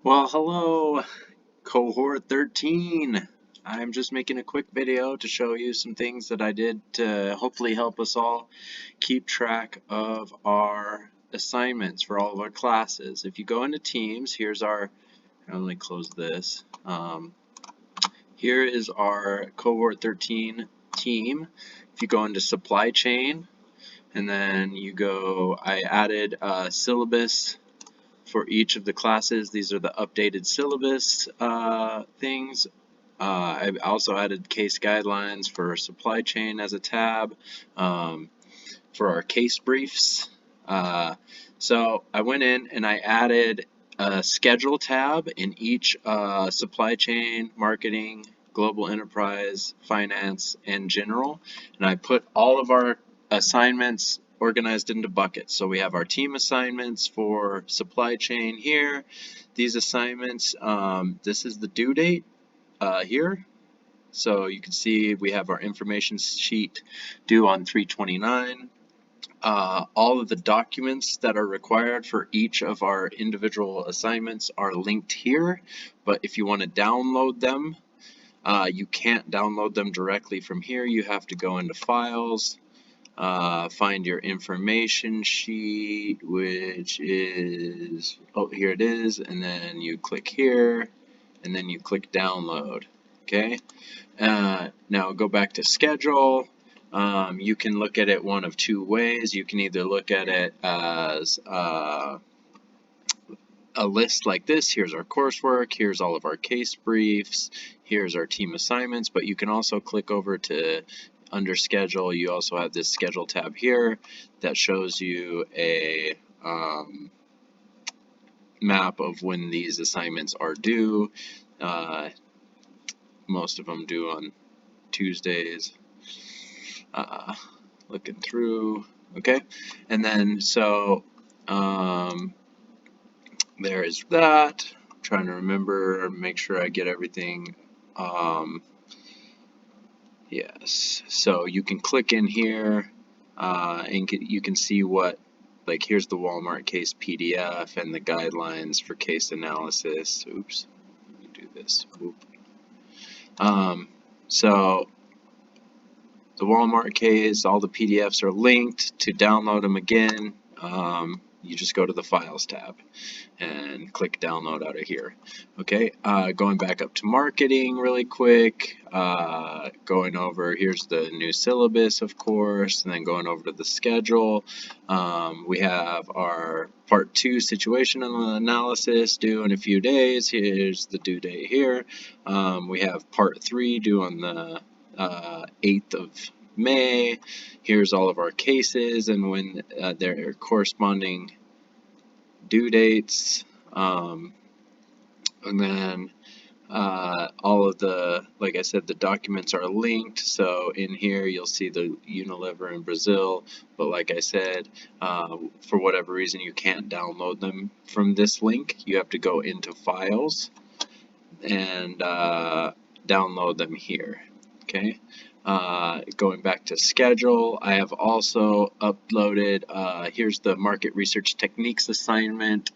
Well, hello, Cohort 13. I'm just making a quick video to show you some things that I did to hopefully help us all keep track of our assignments for all of our classes. If you go into Teams, here's our, let me close this. Here is our Cohort 13 team. If you go into Supply Chain, and then you go, I added a syllabus for each of the classes. These are the updated syllabus things. I also added case guidelines for supply chain as a tab for our case briefs. So I went in and I added a schedule tab in each supply chain, marketing, global enterprise, finance, and general. And I put all of our assignments organized into buckets. So we have our team assignments for supply chain here. These assignments, this is the due date here. So you can see we have our information sheet due on 3/29. All of the documents that are required for each of our individual assignments are linked here, but if you want to download them, you can't download them directly from here. You have to go into Files, find your information sheet, which is, oh, here it is, and then you click here, and then you click Download, okay? Now go back to Schedule. You can look at it one of two ways. You can either look at it as a list like this. Here's our coursework, here's all of our case briefs, here's our team assignments, but you can also click over to under schedule. You also have this schedule tab here that shows you a map of when these assignments are due. Most of them due on Tuesdays. Looking through, okay, and then so there is that. I'm trying to remember, make sure I get everything. Yes, so you can click in here and you can see what, like, here's the Walmart case PDF and the guidelines for case analysis. Oops, let me do this. So the Walmart case, all the PDFs are linked. To download them again, you just go to the Files tab and click Download out of here. Okay, going back up to Marketing really quick, going over, here's the new syllabus, of course, and then going over to the schedule. We have our Part 2 situational analysis due in a few days. Here's the due date here. We have Part 3 due on the 8th of May. Here's all of our cases and when their corresponding due dates, and then all of the, like I said, the documents are linked. So in here you'll see the Unilever in Brazil, but like I said, for whatever reason you can't download them from this link. You have to go into Files and download them here. Okay. Going back to schedule, I have also uploaded, here's the market research techniques assignment.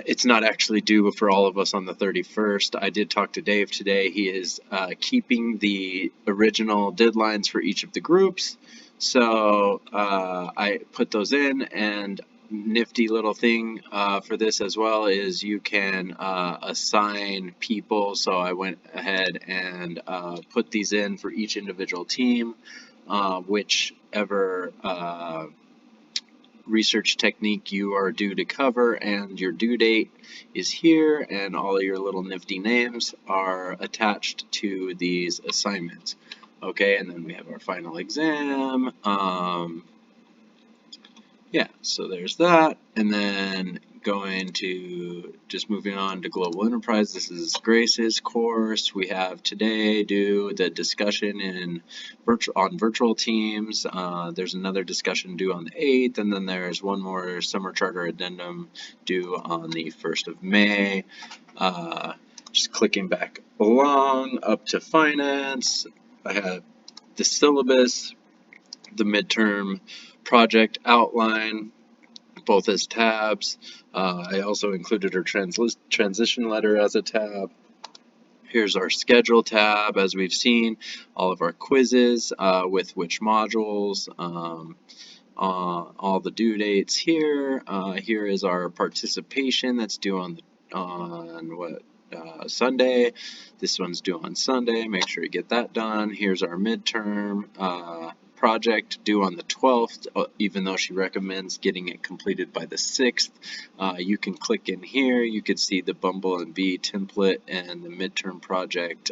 It's not actually due for all of us on the 31st. I did talk to Dave today. He is keeping the original deadlines for each of the groups. So I put those in, and nifty little thing for this as well is you can assign people. So I went ahead and put these in for each individual team, whichever research technique you are due to cover, and your due date is here, and all of your little nifty names are attached to these assignments. Okay, and then we have our final exam. Yeah, so there's that, and then going to just moving on to global enterprise. This is Grace's course. We have today due the discussion on virtual teams. There's another discussion due on the 8th, and then there's one more summer charter addendum due on the 1st of May. Just clicking back along up to finance. I have the syllabus, the midterm project outline, both as tabs. I also included her transition letter as a tab. Here's our schedule tab, as we've seen, all of our quizzes with which modules, all the due dates here. Here is our participation that's due on Sunday. This one's due on Sunday. Make sure you get that done. Here's our midterm project due on the 12th, even though she recommends getting it completed by the 6th. You can click in here. You can see the Bumble and Bee template and the midterm project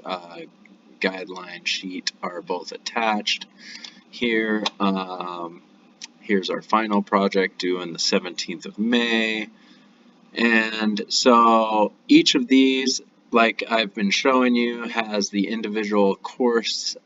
guideline sheet are both attached here. Here's our final project due on the 17th of May. And so each of these, like I've been showing you, has the individual course,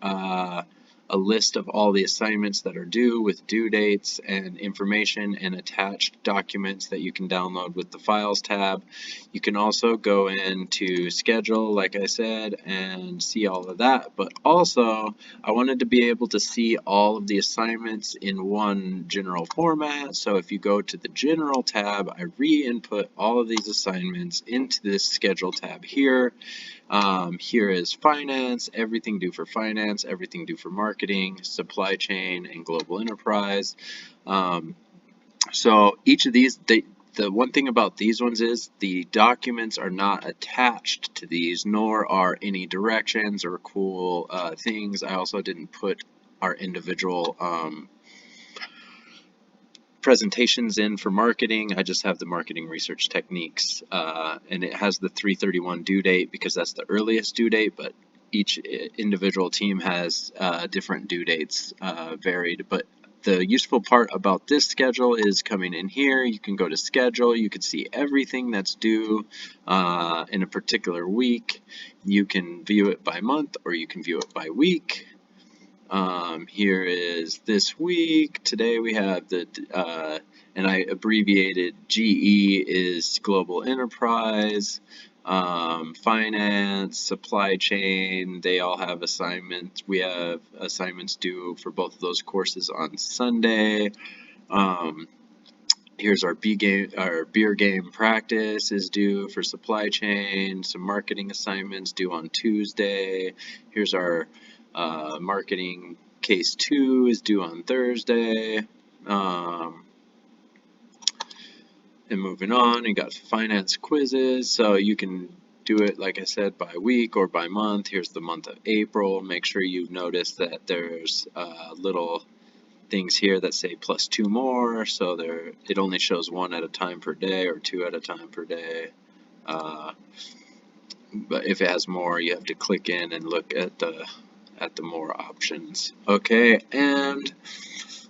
a list of all the assignments that are due with due dates and information and attached documents that you can download with the Files tab. You can also go into Schedule, like I said, and see all of that. But also, I wanted to be able to see all of the assignments in one general format. So if you go to the General tab, I re-input all of these assignments into this Schedule tab here. Here is finance, everything due for finance, everything due for marketing, supply chain, and global enterprise. So each of these, the one thing about these ones is the documents are not attached to these, nor are any directions or cool things. I also didn't put our individual presentations in for marketing. I just have the marketing research techniques, and it has the 3/31 due date because that's the earliest due date, but each individual team has different due dates, varied. But the useful part about this schedule is coming in here, you can go to schedule, you can see everything that's due in a particular week. You can view it by month or you can view it by week. Here is this week. Today we have the, and I abbreviated GE is Global Enterprise, Finance, Supply Chain. They all have assignments. We have assignments due for both of those courses on Sunday. Here's our beer game practice is due for supply chain. Some marketing assignments due on Tuesday. Here's our marketing case 2 is due on Thursday. And moving on, you got finance quizzes. So you can do it, like I said, by week or by month. Here's the month of April. Make sure you notice that there's little things here that say plus 2 more, so it only shows 1 at a time per day or 2 at a time per day. But if it has more, you have to click in and look at the more options. Okay, and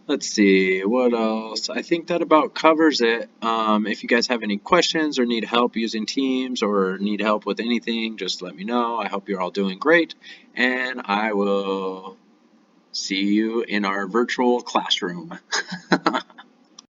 let's see what else. I think that about covers it. If you guys have any questions or need help using Teams or need help with anything, just let me know. I hope you're all doing great, and I will see you in our virtual classroom.